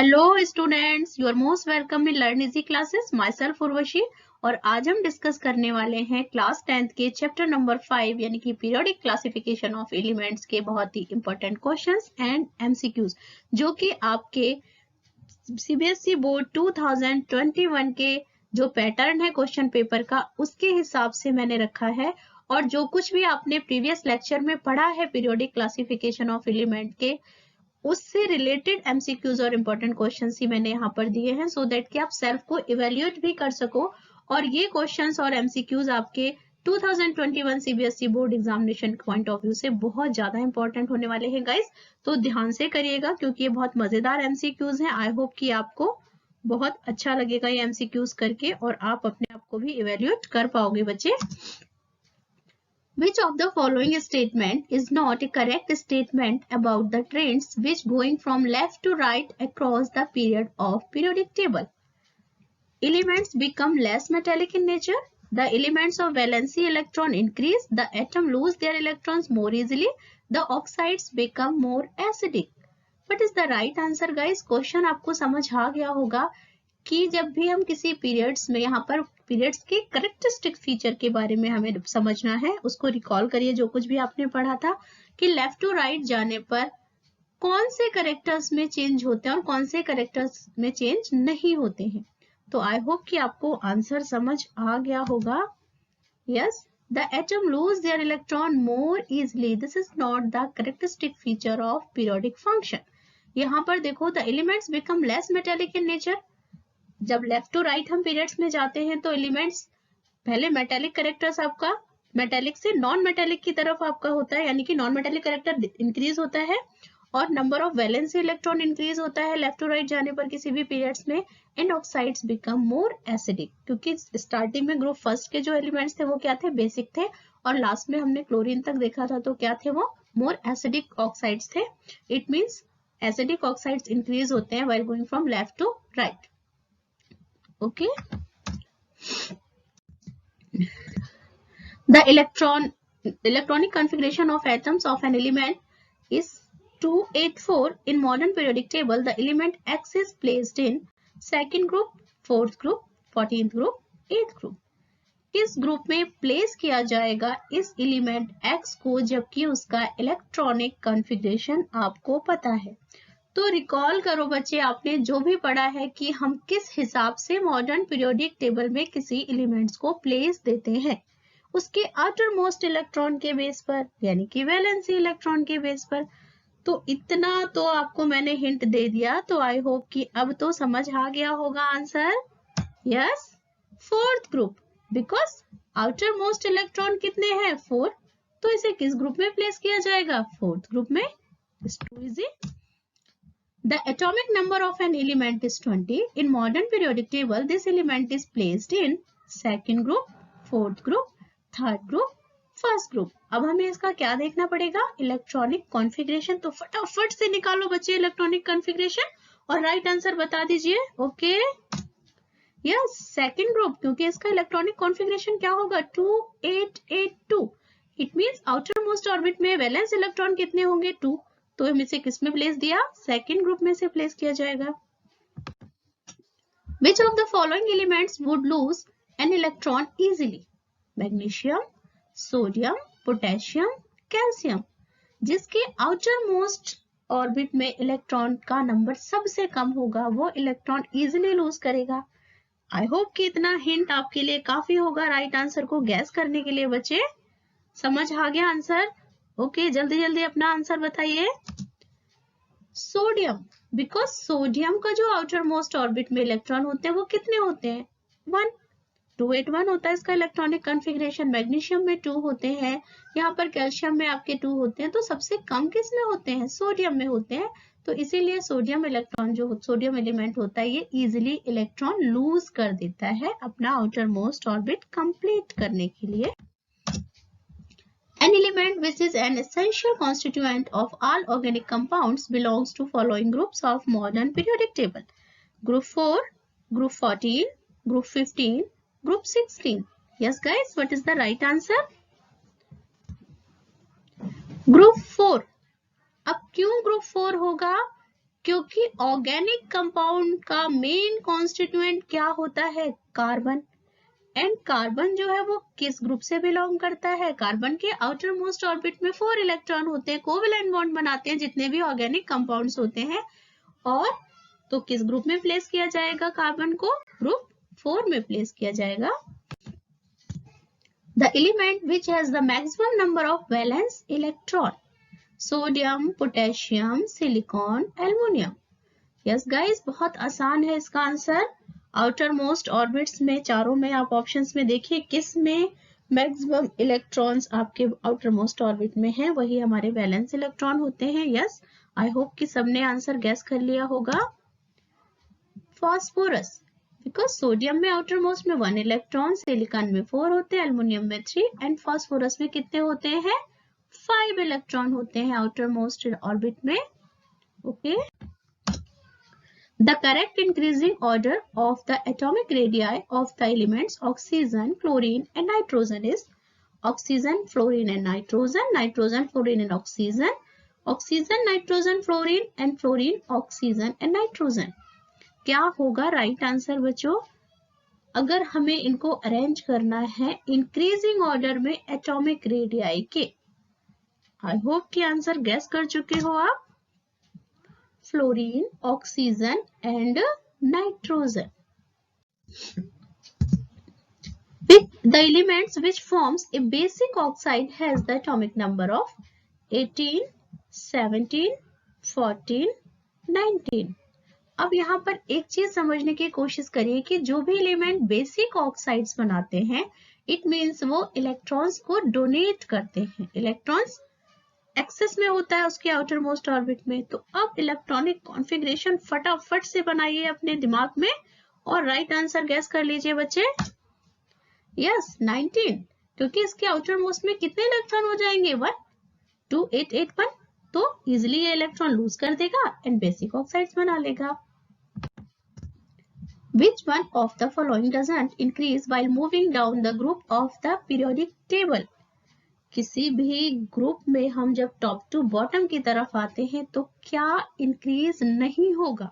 Hello students, you are most welcome in learn easy classes. Myself Urvashi. और आज हम discuss करने वाले हैं क्लास 10th के चैप्टर नंबर 5 यानी कि पीरियोडिक क्लासिफिकेशन ऑफ एलिमेंट्स के बहुत ही इंपॉर्टेंट क्वेश्चंस एंड एमसीक्यूज, जो कि आपके सीबीएसई बोर्ड 2021 के जो पैटर्न है क्वेश्चन पेपर का, उसके हिसाब से मैंने रखा है। और जो कुछ भी आपने प्रीवियस लेक्चर में पढ़ा है पीरियोडिक क्लासिफिकेशन ऑफ एलिमेंट के, उससे रिलेटेड एमसीक्यूज और इंपॉर्टेंट क्वेश्चंस ही मैंने यहाँ पर दिए हैं, सो दैट कि आप सेल्फ को इवेल्युएट भी कर सको। और ये क्वेश्चंस और एमसीक्यूज आपके 2021 CBSE board examination point of view से बहुत ज्यादा इंपॉर्टेंट होने वाले हैं गाइस। तो ध्यान से करिएगा क्योंकि ये बहुत मजेदार एमसीक्यूज हैं। आई होप कि आपको बहुत अच्छा लगेगा ये एमसीक्यूज करके और आप अपने आप को भी इवेल्युएट कर पाओगे बच्चे। Which of the following statement is not a correct statement about the trends which going from left to right across the period of periodic table? Elements become less metallic in nature. The elements of valency electron increase. The atom lose their electrons more easily. The oxides become more acidic. What is the right answer, guys? Question आपको समझ आ गया होगा कि जब भी हम किसी periods में, यहाँ पर पीरियड्स के करेक्टरिस्टिक फीचर के बारे में हमें समझना है, उसको रिकॉल करिए जो कुछ भी आपने पढ़ा था कि लेफ्ट टू राइट जाने पर कौन से करेक्टर्स में चेंज होते हैं और कौन से करेक्टर्स में चेंज नहीं होते हैं। तो आई होप कि आपको आंसर समझ आ गया होगा। Yes, the atom lose their electron more easily. This is not the characteristic feature of periodic function. यहाँ पर देखो, the elements become less metallic in nature. जब लेफ्ट टू राइट हम पीरियड्स में जाते हैं तो एलिमेंट्स पहले मेटेलिक करेक्टर्स आपका मेटेलिक से नॉन मेटेलिक की तरफ आपका होता है, यानी कि नॉन मेटेलिक करेक्टर इंक्रीज होता है और number of valency electron increase होता है लेफ्ट टू राइट जाने पर किसी भी पीरियड्स में। And oxides become more acidic, क्योंकि स्टार्टिंग में ग्रुप फर्स्ट के जो एलिमेंट्स थे वो क्या थे, बेसिक थे, और लास्ट में हमने क्लोरीन तक देखा था तो क्या थे, वो मोर एसिडिक ऑक्साइड्स थे। It means acidic oxides increase होते हैं while going from left to right. Okay. The electronic configuration of atoms of an element is 284. In modern periodic table, the element X is placed in second group, fourth group, 14th group, 8th group. किस group में place किया जाएगा इस element X को, जबकि उसका electronic configuration आपको पता है। तो रिकॉल करो बच्चे, आपने जो भी पढ़ा है कि हम किस हिसाब से मॉडर्न पीरियोडिक टेबल में किसी एलिमेंट्स को प्लेस देते हैं, उसके आउटर मोस्ट इलेक्ट्रॉन के बेस पर, यानी कि वैलेंसी इलेक्ट्रॉन के बेस पर। तो इतना तो आपको मैंने हिंट दे दिया, तो आई होप कि अब तो समझ आ गया होगा answer. Yes, fourth group, because outer most electron कितने हैं, 4, तो इसे किस ग्रुप में प्लेस किया जाएगा, फोर्थ ग्रुप में। Too easy. The atomic number of an element is 20. In modern periodic table, this element is placed in second group, fourth group, third group, first group. अब हमें इसका क्या देखना पड़ेगा, इलेक्ट्रॉनिक कॉन्फ़िगरेशन। तो फटाफट से निकालो बच्चे इलेक्ट्रॉनिक कॉन्फ़िगरेशन और राइट आंसर बता दीजिए। ओके, यस, सेकंड ग्रुप, क्योंकि इसका इलेक्ट्रॉनिक कॉन्फ़िगरेशन क्या होगा, 2882। It means outer most orbit में वैलेंस इलेक्ट्रॉन कितने होंगे, 2, तो हम इसे किस में प्लेस दिया, सेकेंड ग्रुप में से प्लेस किया जाएगा। Which of the following elements would lose an electron easily? Magnesium, sodium, potassium, calcium. जिसके आउटर मोस्ट ऑर्बिट में इलेक्ट्रॉन का नंबर सबसे कम होगा वो इलेक्ट्रॉन इजिली लूज करेगा। आई होप कि इतना हिंट आपके लिए काफी होगा राइट आंसर को गैस करने के लिए। बच्चे समझ आ गया आंसर? ओके, जल्दी जल्दी अपना आंसर बताइए। सोडियम, बिकॉज सोडियम का जो आउटर मोस्ट ऑर्बिट में इलेक्ट्रॉन होते हैं वो कितने होते हैं, 1, 281 होता है इसका इलेक्ट्रॉनिक कॉन्फ़िगरेशन। मैग्नीशियम में 2 होते हैं, यहाँ पर कैल्शियम में आपके 2 होते हैं, तो सबसे कम किस में होते हैं, सोडियम में होते हैं। तो इसीलिए सोडियम इलेक्ट्रॉन जो सोडियम एलिमेंट होता है ये इजिली इलेक्ट्रॉन लूज कर देता है अपना आउटर मोस्ट ऑर्बिट कंप्लीट करने के लिए। An element which is an essential constituent of all organic compounds belongs to following groups of modern periodic table. Group 4, Group 14, Group 15, Group 16. Yes guys, what is the right answer? Group 4. अब क्यों Group 4 होगा, क्योंकि organic compound का main constituent क्या होता है? Carbon. And carbon जो है वो किस ग्रुप से बिलोंग करता है? कार्बन के आउटर मोस्ट ऑर्बिट में 4 इलेक्ट्रॉन होते हैं, कोवेलेंट बॉन्ड बनाते हैं जितने भी ऑर्गेनिक कंपाउंड्स होते हैं। और तो किस ग्रुप में प्लेस किया जाएगा? कार्बन को ग्रुप 4 में प्लेस किया जाएगा। The element which has the maximum number of valence electron: sodium, potassium, silicon, aluminium. Yes guys, बहुत आसान है इसका आंसर। आउटर मोस्ट ऑर्बिट्स में चारों में आप ऑप्शंस में देखिए किस में मैक्सिमम इलेक्ट्रॉन्स आपके आउटर मोस्ट ऑर्बिट में है, वही हमारे वैलेंस इलेक्ट्रॉन होते हैं। यस, आई होप कि सबने आंसर गैस कर लिया होगा। फास्फोरस, बिकॉज सोडियम में आउटर मोस्ट में 1 इलेक्ट्रॉन, सिलिकॉन में 4 होते हैं, एल्युमिनियम में 3 एंड फास्फोरस में कितने होते हैं? 5 इलेक्ट्रॉन होते हैं आउटर मोस्ट ऑर्बिट में। Okay, The correct increasing order of the atomic radii of the elements oxygen, chlorine and nitrogen is oxygen, fluorine and nitrogen, nitrogen, fluorine and oxygen, oxygen, nitrogen, fluorine and fluorine, oxygen and nitrogen। क्या होगा right answer बच्चों? अगर हमें इनको arrange करना है increasing order में atomic radii के, आई होप कि आंसर गैस कर चुके हो आप। Fluorine, oxygen and nitrogen. The elements which forms a basic oxide has the atomic number of 18, 17, 14, 19। अब यहाँ पर एक चीज समझने की कोशिश करिए कि जो भी एलिमेंट बेसिक ऑक्साइड्स बनाते हैं, इट मीन्स वो इलेक्ट्रॉन्स को डोनेट करते हैं। इलेक्ट्रॉन्स एक्सेस में होता है उसके आउटर मोस्ट ऑर्बिट में। तो अब इलेक्ट्रॉनिक कॉन्फ़िगरेशन फटाफट से बनाइए अपने दिमाग में और राइट आंसर गैस कर लीजिए बच्चे। यस, 19, क्योंकि इसके आउटर मोस्ट में कितने इलेक्ट्रॉन हो जाएंगे? 1, 2, 8, 8, 1। तो इजिली ये इलेक्ट्रॉन लूज कर देगा एंड बेसिक ऑक्साइड्स बना लेगा। Which one of the following doesn't increase while moving down the group of the periodic table? किसी भी ग्रुप में हम जब टॉप टू बॉटम की तरफ आते हैं तो क्या इंक्रीज नहीं होगा?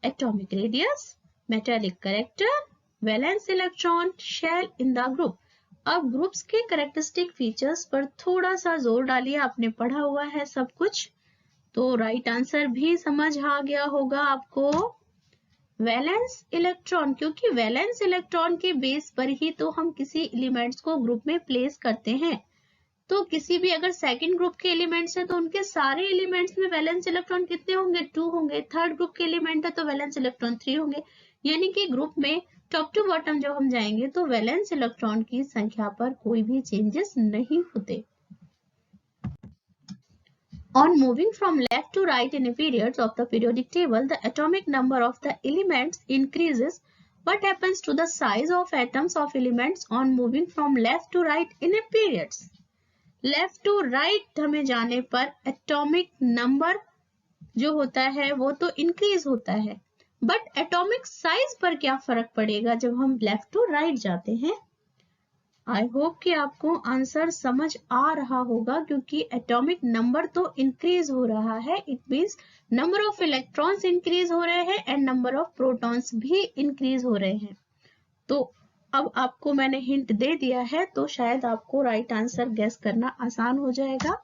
Atomic radius, metallic character, valence electron, shell in the group. अब ग्रुप्स के कैरेक्टरिस्टिक फीचर्स पर थोड़ा सा जोर डालिए, आपने पढ़ा हुआ है सब कुछ, तो राइट आंसर भी समझ आ गया होगा आपको। वैलेंस इलेक्ट्रॉन, क्योंकि वैलेंस इलेक्ट्रॉन के बेस पर ही तो हम किसी एलिमेंट्स को ग्रुप में प्लेस करते हैं। तो किसी भी अगर सेकंड ग्रुप के एलिमेंट्स हैं तो उनके सारे एलिमेंट्स में वैलेंस इलेक्ट्रॉन कितने होंगे? 2 होंगे। थर्ड ग्रुप के एलिमेंट है तो वैलेंस इलेक्ट्रॉन 3 होंगे। यानी कि ग्रुप में टॉप टू बॉटम जब हम जाएंगे तो वैलेंस इलेक्ट्रॉन की संख्या पर कोई भी चेंजेस नहीं होते। On moving from left to right in a periods of the periodic table, the atomic number of the elements increases. What happens to the size of atoms of elements on moving from left to right in a periods? Left to right हमें जाने पर atomic number जो होता है वो तो increase होता है, बट एटॉमिक साइज पर क्या फर्क पड़ेगा जब हम लेफ्ट टू राइट जाते हैं? आई होप कि आपको आंसर समझ आ रहा होगा, क्योंकि एटॉमिक नंबर तो इंक्रीज हो रहा है, it means number of electrons increase हो रहे हैं एंड नंबर ऑफ प्रोटॉन्स भी इंक्रीज हो रहे हैं। तो अब आपको मैंने हिंट दे दिया है तो शायद आपको राइट आंसर गेस करना आसान हो जाएगा।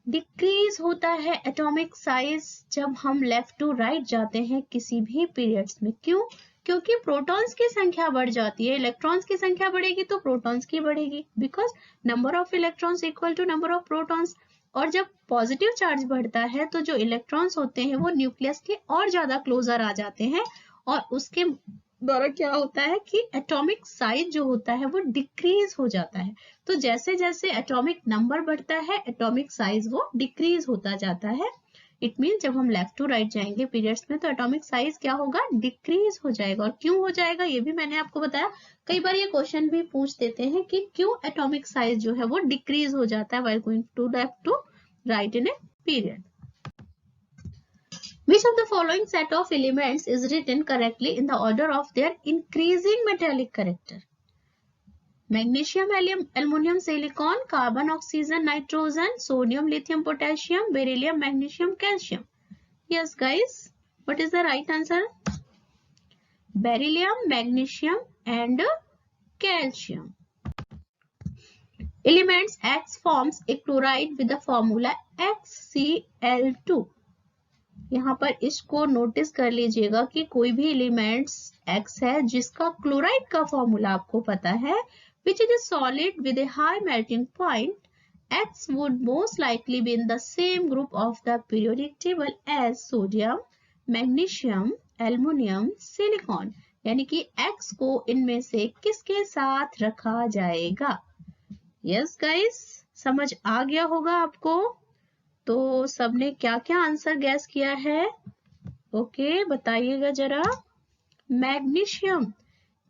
डिक्रीज होता है एटॉमिक साइज जब हम लेफ्ट टू राइट जाते हैं किसी भी पीरियड्स में। क्यों? क्योंकि प्रोटॉन्स की संख्या बढ़ जाती है, इलेक्ट्रॉन्स की संख्या बढ़ेगी तो प्रोटॉन्स की बढ़ेगी, because number of electrons equal to number of protons. और जब पॉजिटिव चार्ज बढ़ता है तो जो इलेक्ट्रॉन्स होते हैं वो न्यूक्लियस के और ज्यादा क्लोजर आ जाते हैं और उसके द्वारा क्या होता है कि एटॉमिक साइज जो होता है वो डिक्रीज हो जाता है। तो जैसे जैसे एटॉमिक नंबर बढ़ता है एटॉमिक साइज वो डिक्रीज होता जाता है। इट मीन जब हम लेफ्ट टू राइट जाएंगे पीरियड्स में तो एटॉमिक साइज क्या होगा? डिक्रीज हो जाएगा। और क्यों हो जाएगा ये भी मैंने आपको बताया। कई बार ये क्वेश्चन भी पूछ देते हैं कि क्यों एटॉमिक साइज जो है वो डिक्रीज हो जाता है while going to left to right in a period. Which of the following set of elements is written correctly in the order of their increasing metallic character? Magnesium, aluminum, silicon, carbon, oxygen, nitrogen, sodium, lithium, potassium, beryllium, magnesium, calcium. Yes guys, what is the right answer? Beryllium, magnesium and calcium. Elements X forms a chloride with the formula XCl2. यहाँ पर इसको notice कर लीजिएगा कि कोई भी elements X है जिसका क्लोराइड का फॉर्मूला आपको पता है, which is a solid with a high melting point. X would most likely be in the same group of the periodic table as sodium, magnesium, aluminium, silicon. यानी कि X को इनमें से किसके साथ रखा जाएगा? Yes guys, समझ आ गया होगा आपको? तो सबने क्या क्या आंसर गैस किया है? ओके, बताइएगा जरा। मैग्नीशियम।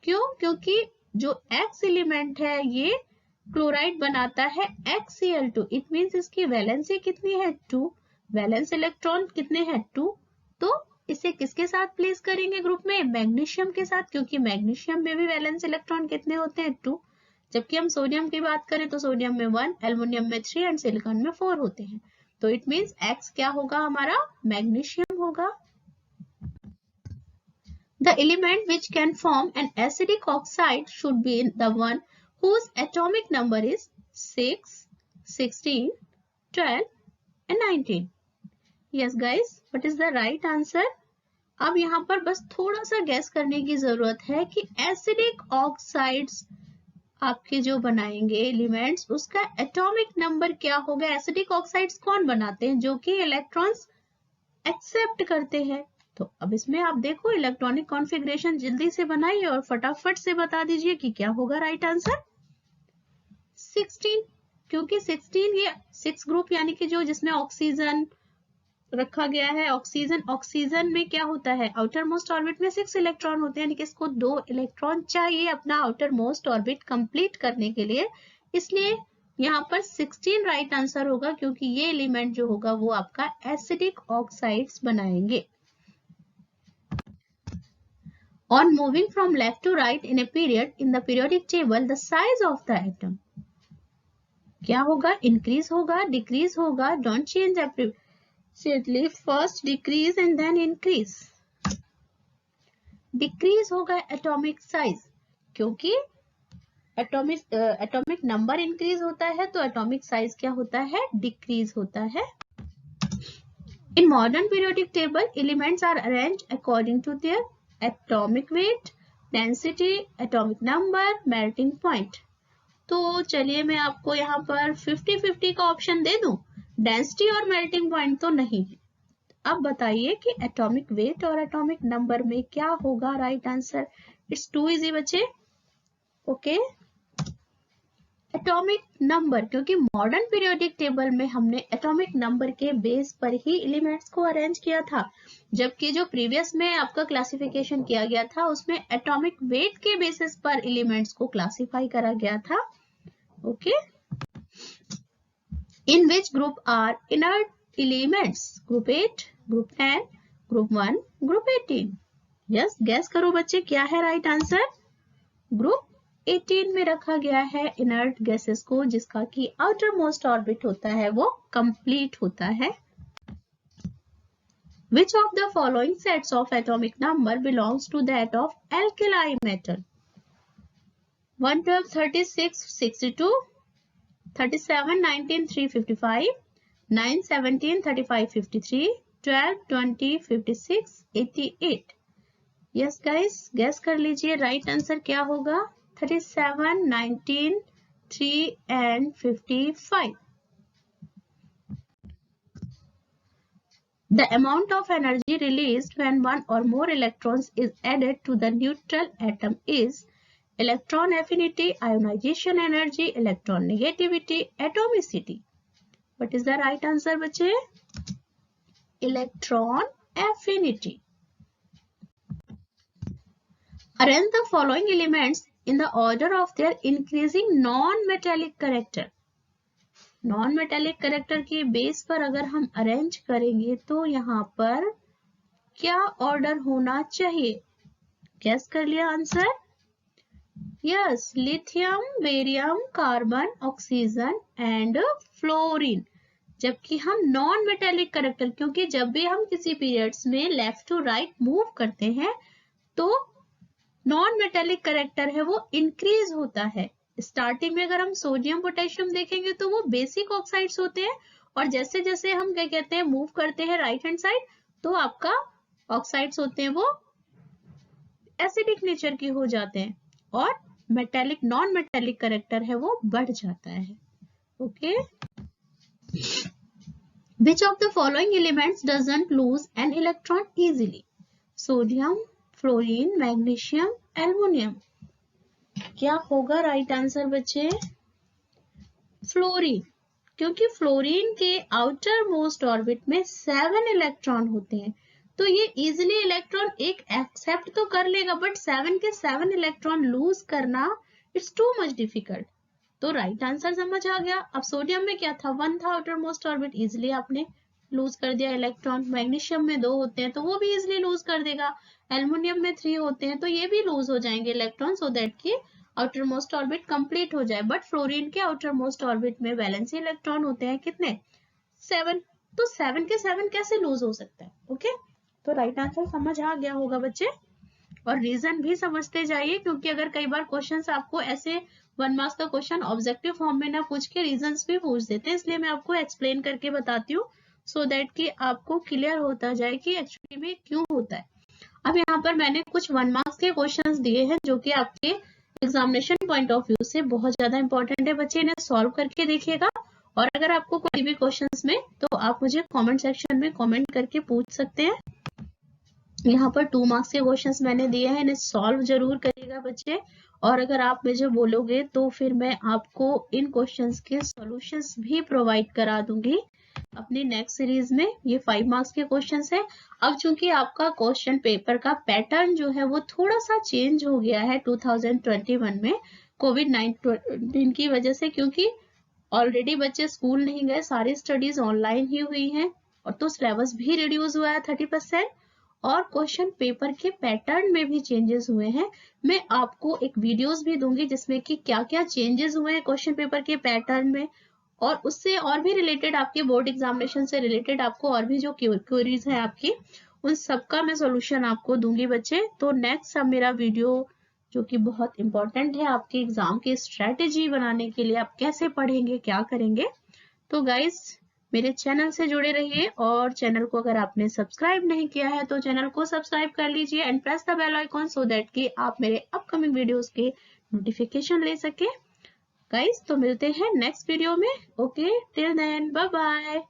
क्यों? क्योंकि जो X एलिमेंट है ये क्लोराइड बनाता है XCl2. इट मींस इसकी वैलेंसी कितनी है? 2. वैलेंस इलेक्ट्रॉन कितने हैं? 2. तो इसे किसके साथ प्लेस करेंगे ग्रुप में? मैग्नीशियम के साथ, क्योंकि मैग्नीशियम में भी वैलेंस इलेक्ट्रॉन कितने होते हैं? 2. जबकि हम सोडियम की बात करें तो सोडियम में 1, एल्युमिनियम में 3 एंड सिलिकॉन में 4 होते हैं. तो इट मींस X क्या होगा हमारा? मैग्नीशियम होगा. The element which can form an acidic oxide should be the one whose atomic number is 6, 16, 12 and 19. Yes guys, what is the right answer? अब यहाँ पर बस थोड़ा सा गैस करने की जरूरत है कि एसिडिक ऑक्साइड्स आपके जो बनाएंगे एलिमेंट्स उसका एटॉमिक नंबर क्या होगा? एसिडिक ऑक्साइड्स कौन बनाते हैं? जो कि इलेक्ट्रॉन्स एक्सेप्ट करते हैं. तो अब इसमें आप देखो इलेक्ट्रॉनिक कॉन्फ़िगरेशन जल्दी से बनाइए और फटाफट से बता दीजिए कि क्या होगा राइट आंसर. 16, क्योंकि 16 ये 6 ग्रुप यानी कि जो जिसमें ऑक्सीजन रखा गया है. ऑक्सीजन में क्या होता है? आउटर मोस्ट ऑर्बिट में 6 इलेक्ट्रॉन होते हैं, यानी कि इसको 2 इलेक्ट्रॉन चाहिए अपना आउटर मोस्ट ऑर्बिट कंप्लीट करने के लिए. इसलिए यहाँ पर 16 राइट आंसर होगा, क्योंकि ये एलिमेंट जो होगा वो आपका एसिडिक ऑक्साइड्स बनाएंगे. On moving from left to right in a period in the periodic table, the size of the atom क्या होगा? इंक्रीज होगा, डिक्रीज होगा? Don't change appreciately, first decrease and then increase. Decrease होगा atomic size, क्योंकि atomic number increase होता है तो atomic size क्या होता है? डिक्रीज होता है. In modern periodic table, elements are arranged according to their atomic weight, density, atomic number, melting point. तो चलिए मैं आपको यहाँ पर 50-50 का ऑप्शन दे दूं. डेंसिटी और मेल्टिंग पॉइंट तो नहीं है. अब बताइए कि एटॉमिक वेट और एटॉमिक नंबर में क्या होगा right answer. It's too easy बच्चे. ओके, एटॉमिक नंबर, क्योंकि मॉडर्न पीरियोडिक टेबल में हमने एटॉमिक नंबर के बेस पर ही एलिमेंट्स को अरेंज किया था, जबकि जो प्रीवियस में आपका क्लासिफिकेशन किया गया था उसमें एटॉमिक वेट के बेसिस पर एलिमेंट्स को क्लासिफाई करा गया था. Okay, in which group are inert elements? Group 8, group 10, group 1, group 18. Yes, guess करो बच्चे क्या है राइट आंसर. ग्रुप 18 में रखा गया है इनर्ट गैसेस को, जिसका कि आउटर मोस्ट ऑर्बिट होता है वो कंप्लीट होता है. Which of the following sets of atomic number belongs to that of alkali metal? 112, 36, 62, 37, 19, 355, 9, 17, 35, 53, 12, 20, 56, 88. Yes guys, guess कर लीजिए राइट आंसर क्या होगा. 37, 19, 3 and 55. The amount of energy released when one or more electrons is added to the neutral atom is electron affinity, ionization energy, electron negativity, atomicity. What is the right answer बच्चे? Electron affinity. Arrange the following elements in the order of their increasing non-metallic character. Non metallic character के base पर अगर हम arrange करेंगे तो यहाँ पर क्या ऑर्डर होना चाहिए? गैस कर लिया answer. Yes, lithium, barium, carbon, oxygen and fluorine. जबकि हम नॉन मेटेलिक कैरेक्टर, क्योंकि जब भी हम किसी पीरियड्स में लेफ्ट टू राइट मूव करते हैं तो नॉन मेटेलिक कैरेक्टर है वो इंक्रीज होता है। स्टार्टिंग में अगर हम सोडियम पोटेशियम देखेंगे तो वो बेसिक ऑक्साइड्स होते हैं, और जैसे जैसे हम क्या कहते हैं मूव करते हैं राइट हैंड साइड तो आपका ऑक्साइड्स होते हैं वो एसिडिक नेचर के हो जाते हैं, और मेटेलिक नॉन मेटेलिक कैरेक्टर है वो बढ़ जाता है। Okay, which of the following elements doesn't lose an electron easily? Sodium, fluorine, magnesium, aluminium. क्या होगा राइट आंसर बच्चे? फ्लोरीन, क्योंकि फ्लोरीन के आउटर मोस्ट ऑर्बिट में 7 इलेक्ट्रॉन होते हैं, तो ये इजिली इलेक्ट्रॉन एक एक्सेप्ट तो कर लेगा, बट 7 के 7 इलेक्ट्रॉन लूज करना इट्स टू मच डिफिकल्ट। तो राइट आंसर समझ आ गया। अब सोडियम में क्या था, 1 था आउटर मोस्ट ऑर्बिट, इजिली आपने लूज कर दिया इलेक्ट्रॉन। मैग्नीशियम में 2 होते हैं तो वो भी इजिली लूज कर देगा। एल्युमिनियम में 3 होते हैं तो ये भी लूज हो जाएंगे इलेक्ट्रॉन, सो दैट की आउटर मोस्ट ऑर्बिट कंप्लीट हो जाए। बट फ्लोरीन के आउटर मोस्ट ऑर्बिट में वैलेंसी इलेक्ट्रॉन होते हैं कितने, 7, तो 7 के 7 कैसे लूज हो सकता है? ओके, तो राइट आंसर समझ आ गया होगा बच्चे, और रीजन भी समझते जाइए, क्योंकि अगर कई बार क्वेश्चंस आपको ऐसे 1 मार्क्स का क्वेश्चन ऑब्जेक्टिव फॉर्म में ना पूछ के रीजंस भी पूछ देते हैं, इसलिए मैं आपको एक्सप्लेन करके बताती हूँ, सो दैट कि आपको क्लियर होता जाए कि एक्चुअली में क्यों होता है। अब यहाँ पर मैंने कुछ 1 मार्क्स के क्वेश्चंस दिए हैं जो कि आपके एग्जामिनेशन पॉइंट ऑफ व्यू से बहुत ज्यादा इंपॉर्टेंट है। बच्चे इन्हें सॉल्व करके देखिएगा, और अगर आपको कोई भी क्वेश्चंस में तो आप मुझे कमेंट सेक्शन में कमेंट करके पूछ सकते हैं। यहाँ पर 2 मार्क्स के क्वेश्चंस मैंने दिए हैं, इन्हें सॉल्व जरूर करिएगा बच्चे, और अगर आप मुझे बोलोगे तो फिर मैं आपको इन क्वेश्चंस के सॉल्यूशंस भी प्रोवाइड करा दूंगी अपनी नेक्स्ट सीरीज में। ये 5 मार्क्स के क्वेश्चंस है। अब चूंकि आपका क्वेश्चन पेपर का पैटर्न जो है वो थोड़ा सा चेंज हो गया है 2021 में कोविड-19 की वजह से, क्योंकि ऑलरेडी बच्चे स्कूल नहीं गए, सारी स्टडीज ऑनलाइन ही हुई हैं, और तो सिलेबस भी रिड्यूस हुआ है 30%, और क्वेश्चन पेपर के पैटर्न में भी चेंजेस हुए हैं। मैं आपको एक वीडियोस भी दूंगी जिसमें कि क्या क्या चेंजेस हुए हैं क्वेश्चन पेपर के पैटर्न में, और उससे और भी रिलेटेड आपके बोर्ड एग्जामिनेशन से रिलेटेड आपको और भी जो क्वेरीज है आपकी, उन सबका मैं सॉल्यूशन आपको दूंगी बच्चे। तो नेक्स्ट अब मेरा वीडियो जो कि बहुत इंपॉर्टेंट है आपके एग्जाम की स्ट्रेटेजी बनाने के लिए, आप कैसे पढ़ेंगे क्या करेंगे। तो गाइज मेरे चैनल से जुड़े रहिए, और चैनल को अगर आपने सब्सक्राइब नहीं किया है तो चैनल को सब्सक्राइब कर लीजिए and press the bell icon, so that कि आप मेरे अपकमिंग वीडियोस के नोटिफिकेशन ले सके। गाइज तो मिलते हैं नेक्स्ट वीडियो में। Okay, till then bye bye.